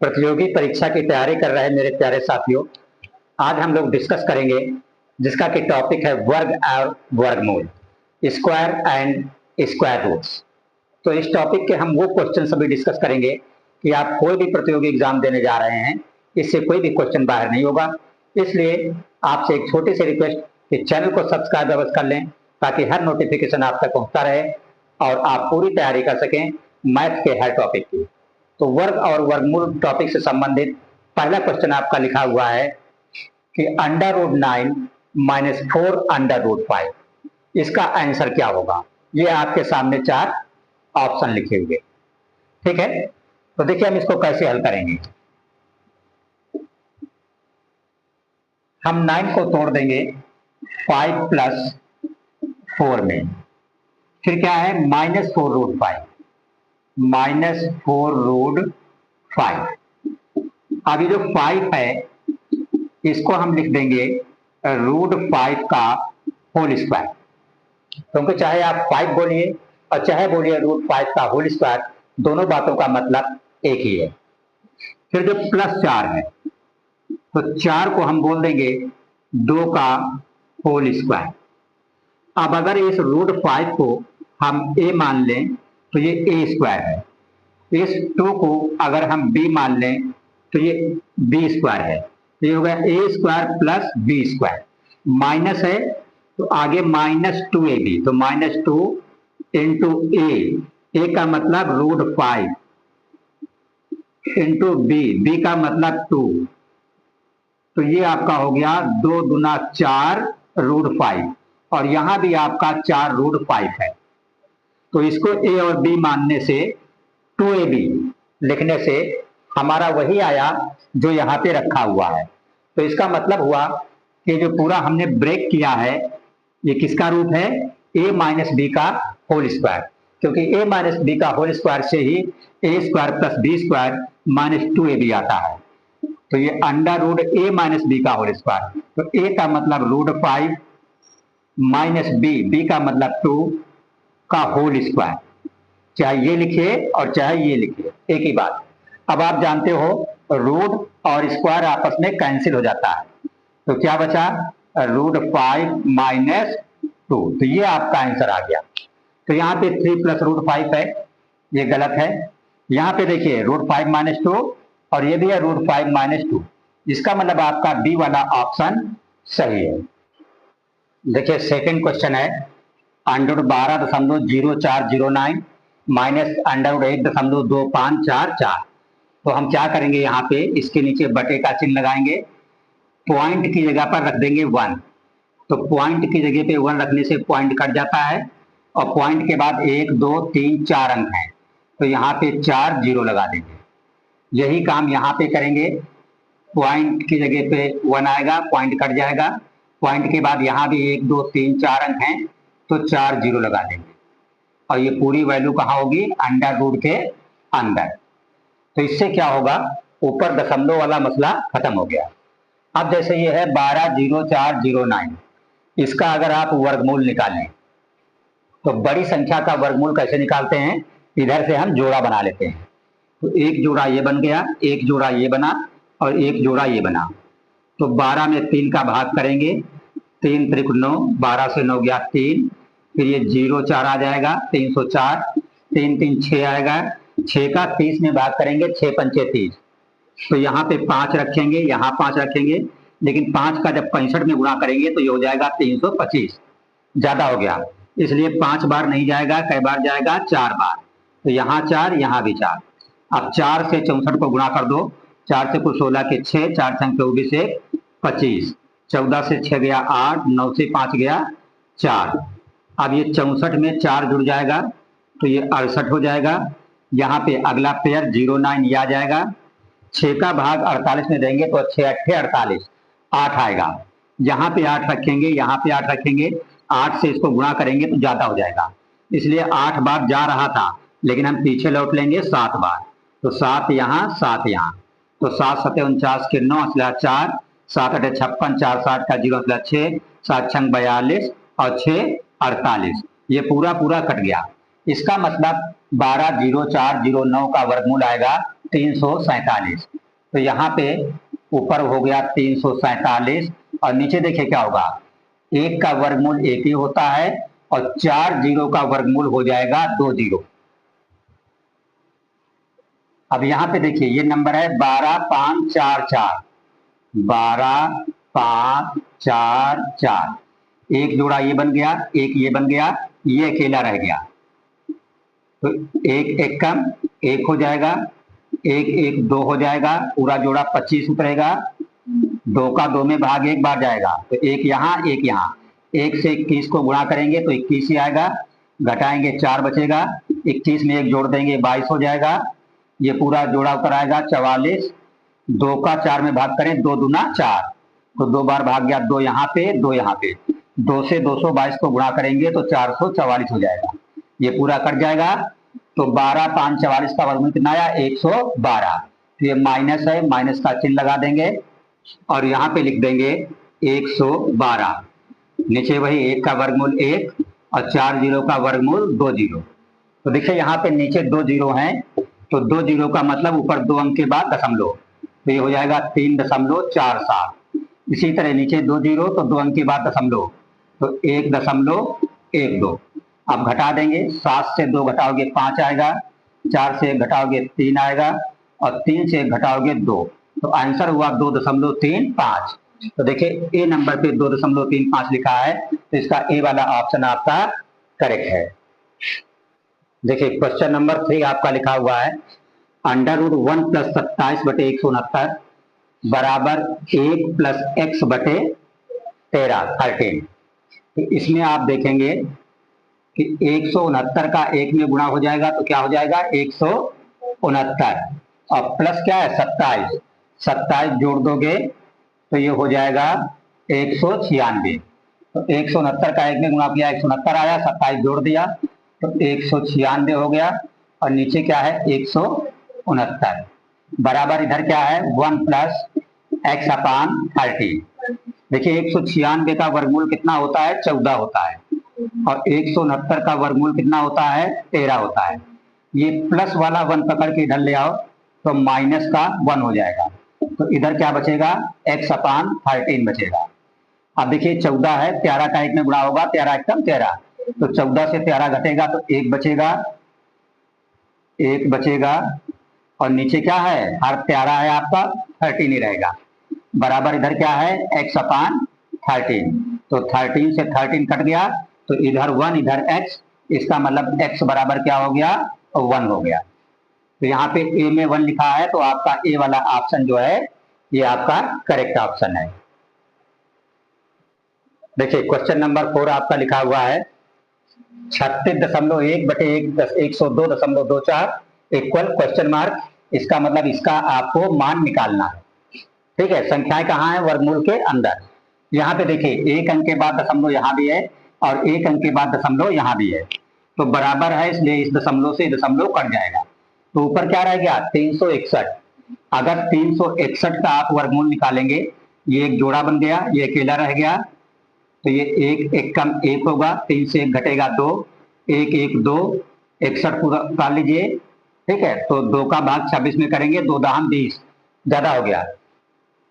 प्रतियोगी परीक्षा की तैयारी कर रहे मेरे प्यारे साथियों, आज हम लोग डिस्कस करेंगे जिसका कि टॉपिक है वर्ग और वर्गमूल, स्क्वायर एंड स्क्वायर रूट्स। तो इस टॉपिक के हम वो क्वेश्चन सभी डिस्कस करेंगे कि आप कोई भी प्रतियोगी एग्जाम देने जा रहे हैं, इससे कोई भी क्वेश्चन बाहर नहीं होगा। इसलिए आपसे एक छोटी सी रिक्वेस्ट कि चैनल को सब्सक्राइब अवश्य कर लें ताकि हर नोटिफिकेशन आप तक पहुंचता रहे और आप पूरी तैयारी कर सकें मैथ के हर टॉपिक की। तो वर्ग और वर्गमूल टॉपिक से संबंधित पहला क्वेश्चन आपका लिखा हुआ है कि √9 - 4√5, इसका आंसर क्या होगा। ये आपके सामने 4 ऑप्शन लिखे हुए, ठीक है। तो देखिए हम इसको कैसे हल करेंगे। हम 9 को तोड़ देंगे 5 + 4 में, फिर क्या है -4√5, -4√5। अब ये जो 5 है इसको हम लिख देंगे √5 का होल स्क्वायर, क्योंकि चाहे आप 5 बोलिए और चाहे बोलिए √5 का होल स्क्वायर, दोनों बातों का मतलब एक ही है। फिर जो +4 है तो 4 को हम बोल देंगे 2 का होल स्क्वायर। अब अगर इस √5 को हम a मान लें तो ये a स्क्वायर है, इस 2 को अगर हम b मान लें तो ये b स्क्वायर है। ये हो गया a square plus b square, minus है तो आगे -2ab, तो -2 × a का मतलब √5 × b का मतलब 2, तो ये आपका हो गया 2 दूना 4 √5, और यहां भी आपका 4 √5 है। तो इसको a और b मानने से 2ab लिखने से हमारा वही आया जो यहाँ पे रखा हुआ है। तो इसका मतलब हुआ कि जो पूरा हमने ब्रेक किया है ये किसका रूप है, a - b का होल स्क्वायर, क्योंकि a - b का होल स्क्वायर से ही a square plus b square -2ab आता है। तो ये √a - b का होल स्क्वायर, तो a का मतलब √5 - b का मतलब 2 का होल स्क्वायर, चाहे ये लिखिए और चाहे ये लिखिए एक ही बात। अब आप जानते हो रूट और स्क्वायर आपस में कैंसिल हो जाता है, तो क्या बचा √5 - 2, तो ये आपका आंसर आ गया। तो यहाँ पे 3 + √5 है, ये गलत है। यहाँ पे देखिए √5 - 2 और ये भी है √5 - 2, इसका मतलब आपका बी वाला ऑप्शन सही है। देखिए सेकंड क्वेश्चन है √12.0409 -√1.2544। तो हम क्या करेंगे, यहाँ पे इसके नीचे बटे का चिन्ह लगाएंगे, पॉइंट की जगह पर रख देंगे 1। तो पॉइंट की जगह पे 1 रखने से पॉइंट कट जाता है, और पॉइंट के बाद 1 2 3 4 अंक हैं, तो यहाँ पे 4 0 लगा देंगे। यही काम यहाँ पे करेंगे, पॉइंट की जगह पे 1 आएगा, पॉइंट कट जाएगा, पॉइंट के बाद यहाँ भी 1 2 3 4 अंक हैं, तो 4 0 लगा देंगे, और ये पूरी वैल्यू कहाँ होगी, अंडर रूट के अंदर। तो इससे क्या होगा, ऊपर दशमलव वाला मसला खत्म हो गया। अब जैसे ये है 120409, इसका अगर आप वर्गमूल निकालें तो बड़ी संख्या का वर्गमूल कैसे निकालते हैं, इधर से हम जोड़ा बना लेते हैं। तो एक जोड़ा ये बन गया, एक जोड़ा ये बना और एक जोड़ा ये बना। तो 12 में 3 का भाग करेंगे, 3 × 9, 12 से 9 गया 3, फिर ये 0 4 आ जाएगा, 304, 3 3 6 आएगा, 6 का 30 में भाग करेंगे, 6 पंचे 30, तो यहाँ पे 5 रखेंगे, यहाँ 5 रखेंगे, लेकिन 5 का जब 65 में गुणा करेंगे तो ये हो जाएगा 325, ज्यादा हो गया, इसलिए 5 बार नहीं जाएगा, कई बार जाएगा, 4 बार। तो यहाँ 4, यहाँ भी 4। अब 4 से 64 को गुणा कर दो, 4 से कुछ 16 के 6, 4 6 24 से 25, 14 से 6 गया 8, 9 से 5 गया 4। अब ये 64 में 4 जुड़ जाएगा तो ये 68 हो जाएगा। यहाँ पे अगला पेयर 09 ये आ जाएगा, 6 का भाग 48 में देंगे तो 6 8 48, 8 आएगा, यहाँ पे 8 रखेंगे, यहाँ पे 8 रखेंगे, 8 से इसको गुणा करेंगे तो ज्यादा हो जाएगा, इसलिए 8 बार जा रहा था, लेकिन हम पीछे लौट लेंगे 7 बार, तो 7 यहाँ 7 यहाँ, तो 7 7 49 के 9 4, 7 8 56, 4 7 का 0 6, 7 6 42 और 6 48, ये पूरा पूरा कट गया। इसका मतलब 120409 का वर्गमूल आएगा 347। तो यहाँ पे ऊपर हो गया 347 और नीचे देखिए क्या होगा, 1 का वर्गमूल 1 ही होता है और 4 जीरो का वर्गमूल हो जाएगा 2 जीरो। अब यहाँ पे देखिए ये नंबर है 12544, 12544, एक जोड़ा ये बन गया, एक ये बन गया, ये अकेला रह गया, तो एक एक कम एक हो जाएगा, एक एक दो हो जाएगा, पूरा जोड़ा 25 उतरेगा, 2 का 2 में भाग 1 बार जाएगा, तो एक यहाँ एक यहाँ, 1 से 21 को गुणा करेंगे तो 21 ही आएगा, घटाएंगे 4 बचेगा, 21 में 1 जोड़ देंगे 22 हो जाएगा, ये पूरा जोड़ा उतर आएगा 44, 2 का 4 में भाग करें 2 दूना 4, तो 2 बार भाग गया, 2 यहाँ पे 2 यहाँ पे, 2 से 222 को गुणा करेंगे तो 444 हो जाएगा, ये पूरा कट जाएगा। तो 12544 का वर्गमूल कितना आया, 112। तो ये माइनस है, माइनस का चिन्ह लगा देंगे और यहाँ पे लिख देंगे 112, नीचे वही 1 का वर्गमूल 1 और 4 जीरो का वर्गमूल 2 जीरो। तो देखिए यहाँ पे नीचे 2 जीरो हैं, तो 2 जीरो का मतलब ऊपर 2 अंक के बाद दशमलव, तो ये हो जाएगा 3.47। इसी तरह नीचे 2 जीरो तो 2 अंक के बाद दशमलव, तो 1.12। अब घटा देंगे, 7 से 2 घटाओगे 5 आएगा, 4 से घटाओगे 3 आएगा और 3 से घटाओगे 2, तो आंसर हुआ 2.35। तो देखिए ए नंबर पे 2.35 लिखा है, तो इसका ए वाला ऑप्शन आपका करेक्ट है। देखिए क्वेश्चन नंबर 3 आपका लिखा हुआ है √1 + 27/169 बराबर 1 + x/13। तो इसमें आप देखेंगे कि 169 का 1 में गुणा हो जाएगा तो क्या हो जाएगा 169 और प्लस क्या है 27, 27 जोड़ दोगे तो ये हो जाएगा 196। तो 169 का 1 में गुणा किया 169 आया, 27 जोड़ दिया तो 196 हो गया और नीचे क्या है 169 बराबर इधर क्या है 1 + x/13। देखिए 196 का वर्गमूल कितना होता है 14 होता है और 169 का वर्गमूल कितना होता है 13 होता है। ये प्लस वाला 1 पकड़ के इधर ले आओ तो माइनस का 1 हो जाएगा, तो इधर क्या बचेगा x/13 बचेगा। अब देखिए 14 है, 13 का 1 में गुणा होगा, 13 एकम 13, तो 14 से 13 घटेगा तो 1 बचेगा, 1 बचेगा और नीचे क्या है हर 13 है आपका 13 ही रहेगा, बराबर इधर क्या है x/13। तो 13 से 13 कट गया तो इधर 1 इधर x, इसका मतलब x बराबर क्या हो गया 1 हो गया। तो यहाँ पे a में 1 लिखा है तो आपका a वाला ऑप्शन जो है ये आपका करेक्ट ऑप्शन है। देखिए क्वेश्चन नंबर 4 आपका लिखा हुआ है 36.1/102.24 इक्वल क्वेश्चन मार्क, इसका मतलब इसका आपको मान निकालना है। ठीक है, संख्याएं कहाँ है वर्गमूल के अंदर। यहाँ पे देखिए 1 अंक के बाद दशमलव यहाँ भी है और 1 अंक के बाद दशमलव यहाँ भी है, तो बराबर है इसलिए इस दशमलव से दशमलव कट जाएगा, तो ऊपर क्या रह गया 361। अगर 361 का आप वर्गमूल निकालेंगे, ये एक जोड़ा बन गया, ये अकेला रह गया, तो ये 1 एक कम 1 होगा, 3 से 1 घटेगा 2, 1 1 2, 61 पूरा कर लीजिए। ठीक है, तो 2 का भाग 26 में करेंगे, 2 दाहम 20, ज्यादा हो गया।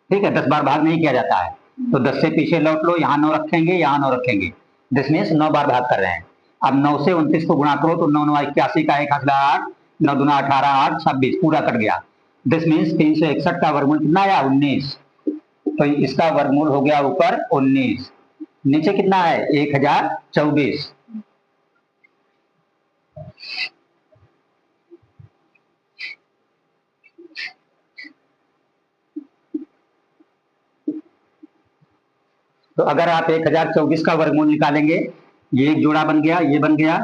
ठीक है, 10 बार भाग नहीं किया जाता है, तो 10 से पीछे लौट लो, यहाँ 9 रखेंगे, यहाँ 9 रखेंगे, दिस मीन्स 9 बार भाग कर रहे हैं। अब 9 से 29 को गुणा करो तो 9 9 81 का 1 हंसला 8, 9 दूना 18, 8 26 पूरा कट गया, दिस मीन्स 361 का वर्गमूल कितना आया 19, तो इसका वर्गमूल हो गया ऊपर 19, नीचे कितना है 1024। तो अगर आप 1024 का वर्गमूल निकालेंगे, ये एक जोड़ा बन गया, ये बन गया,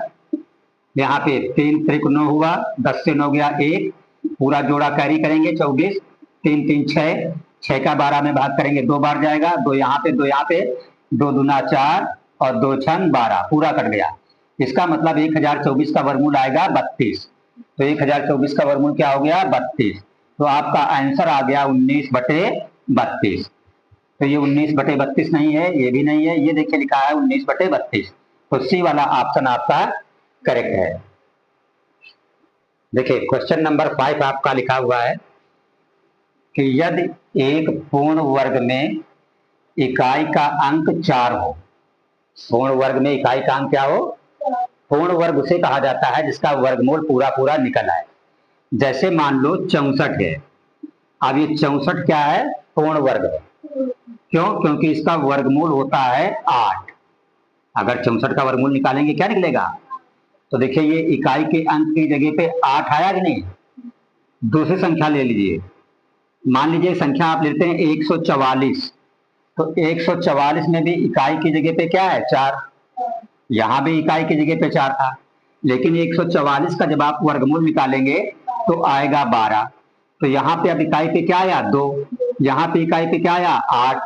यहाँ पे 3 त्रिक 9 हुआ, 10 से 9 गया 1, पूरा जोड़ा कैरी करेंगे 24, 3 3 6, 6 का 12 में भाग करेंगे 2 बार जाएगा, 2 यहाँ पे 2 यहाँ पे, 2 दूना 4 और 2 छन 12 पूरा कट गया। इसका मतलब 1024 का वर्गमूल आएगा 32, तो 1024 का वर्गमूल क्या हो गया 32, तो आपका आंसर आ गया 19/32। तो ये 19/32 नहीं है, ये भी नहीं है, ये देखिए लिखा है 19/32, तो सी वाला ऑप्शन आपका करेक्ट है। देखिए क्वेश्चन नंबर 5 आपका लिखा हुआ है कि यदि एक पूर्ण वर्ग में इकाई का अंक 4 हो। पूर्ण वर्ग में इकाई का अंक क्या हो? पूर्ण वर्ग उसे कहा जाता है जिसका वर्गमूल पूरा पूरा निकल आए। जैसे मान लो 64 है। अब ये 64 क्या है? पूर्ण वर्ग है। क्यों? क्योंकि इसका वर्गमूल होता है 8। अगर 64 का वर्गमूल निकालेंगे क्या निकलेगा? तो देखिए ये इकाई के अंक की जगह पे 8 आया कि नहीं। दूसरी संख्या ले लीजिए, मान लीजिए संख्या आप लेते हैं 144। तो 144 में भी इकाई की जगह पे क्या है? 4। यहां भी इकाई की जगह पे 4 था, लेकिन 144 का जब आप वर्गमूल निकालेंगे तो आएगा 12। तो यहाँ पे अब इकाई पे क्या आया? 2। यहाँ पे इकाई पे क्या आया? 8।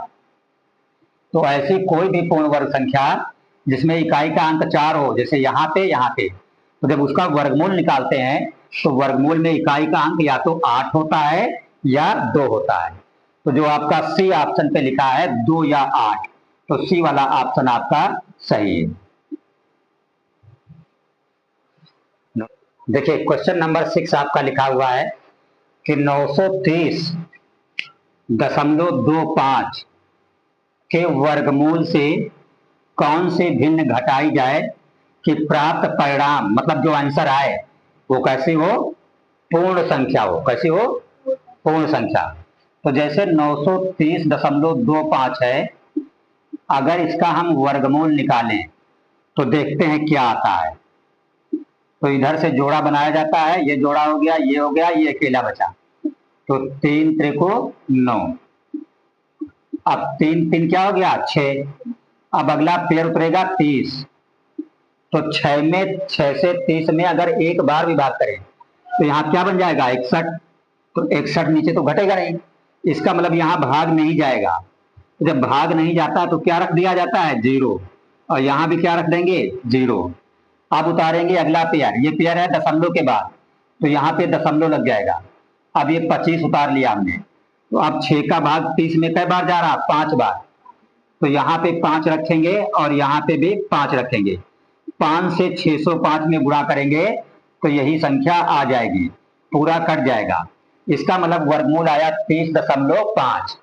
तो ऐसी कोई भी पूर्ण वर्ग संख्या जिसमें इकाई का अंक 4 हो, जैसे यहाँ पे, तो जब उसका वर्गमूल निकालते हैं तो वर्गमूल में इकाई का अंक या तो 8 होता है या 2 होता है। तो जो आपका सी ऑप्शन पे लिखा है 2 या 8, तो सी वाला ऑप्शन आपका सही है। देखिए क्वेश्चन नंबर 6 आपका लिखा हुआ है कि 930.25 के वर्गमूल से कौन से भिन्न घटाई जाए कि प्राप्त परिणाम, मतलब जो आंसर आए वो कैसी हो? पूर्ण संख्या हो। कैसी हो? पूर्ण संख्या। तो जैसे 930.25 है, अगर इसका हम वर्गमूल निकालें तो देखते हैं क्या आता है। तो इधर से जोड़ा बनाया जाता है, ये जोड़ा हो गया, ये हो गया, ये अकेला बचा। तो 3 त्रिको 9। अब 3 3 क्या हो गया? 6। अब अगला पेड़ उतरेगा 30। तो 6 से 30 में अगर एक बार विभाग करें तो यहाँ क्या बन जाएगा? 61। तो 61 नीचे तो घटेगा नहीं, इसका मतलब यहाँ भाग नहीं जाएगा। जब भाग नहीं जाता तो क्या रख दिया जाता है? 0। और यहाँ भी क्या रख देंगे? 0। अब उतारेंगे अगला पेयर, ये पेयर है दशमलव के बाद, तो यहाँ पे दशमलव लग जाएगा। अब ये 25 उतार लिया हमने, तो अब 6 का भाग 30 में कै बार जा रहा? 5 बार। तो यहाँ पे 5 रखेंगे और यहाँ पे भी 5 रखेंगे। 5 से 605 में गुणा करेंगे तो यही संख्या आ जाएगी, पूरा कट जाएगा। इसका मतलब वर्गमूल आया 30.5।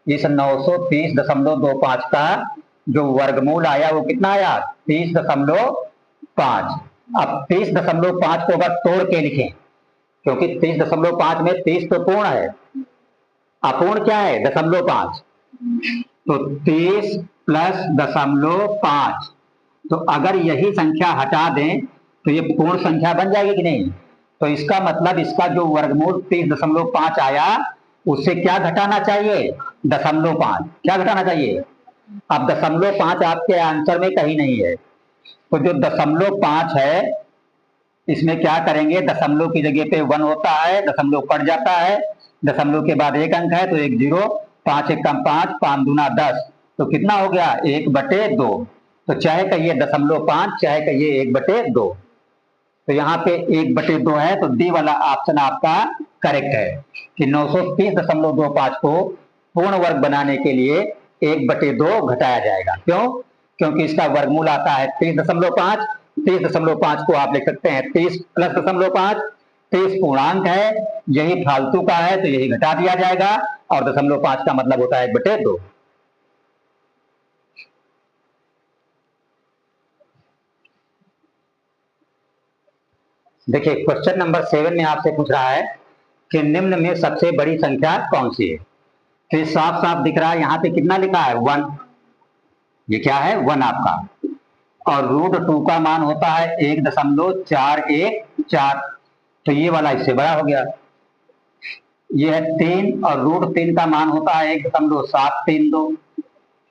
इस 930.25 का जो वर्गमूल आया वो कितना आया? 30.5। अब 30.5 को अगर तोड़ के लिखें, क्योंकि 30.5 में 30 तो पूर्ण है, अपूर्ण क्या है? 0.5। तो 30 प्लस 0.5, तो अगर यही संख्या हटा दें तो ये पूर्ण संख्या बन जाएगी कि नहीं? तो इसका मतलब इसका जो वर्गमूल 30.5 आया उससे क्या घटाना चाहिए? 0.5। क्या घटाना चाहिए? अब 0.5 आपके आंसर में कहीं नहीं है, तो जो 0.5 है इसमें क्या करेंगे? दशमलव की जगह पे 1 होता है, दशमलव कट जाता है, दशमलव के बाद एक अंक है तो 1 0, 5 1 कम 5, 5 दूना 10, तो कितना हो गया? 1/2। तो चाहे कहिए 0.5, चाहे कहिए 1/2। तो यहाँ पे 1/2 है, तो डी वाला ऑप्शन आपका करेक्ट है कि 930.25 को पूर्ण वर्ग बनाने के लिए 1/2 घटाया जाएगा। क्यों? क्योंकि इसका वर्गमूल आता है 30.5। 30.5 को आप लिख सकते हैं 30 प्लस 0.5। 30 पूर्णांक है, यही फालतू का है तो यही घटा दिया जाएगा, और 0.5 का मतलब होता है 1/2। देखिए क्वेश्चन नंबर 7 में आपसे पूछ रहा है कि निम्न में सबसे बड़ी संख्या कौन सी है। तो साफ साफ दिख रहा है, यहाँ पे कितना लिखा है? 1। ये क्या है? 1 आपका। और √2 का मान होता है 1.414, तो ये वाला इससे बड़ा हो गया। ये है 3 और √3 का मान होता है 1.732,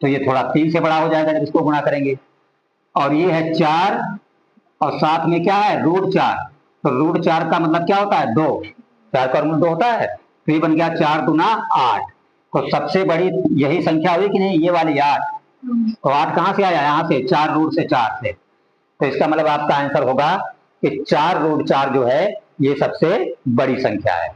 तो ये थोड़ा 3 से बड़ा हो जाएगा जब इसको गुणा करेंगे। और ये है 4 और साथ में क्या है? √4, तो √4 का मतलब क्या होता है? 2। 4 का वर्गमूल 2 होता है, तो ये बन गया 4 दूना 8। तो सबसे बड़ी यही संख्या हुई कि नहीं? ये वाली 8। तो 8 कहां से आया? यहाँ से 4 √4 से। तो इसका मतलब आपका आंसर होगा कि 4 √4 जो है ये सबसे बड़ी संख्या है।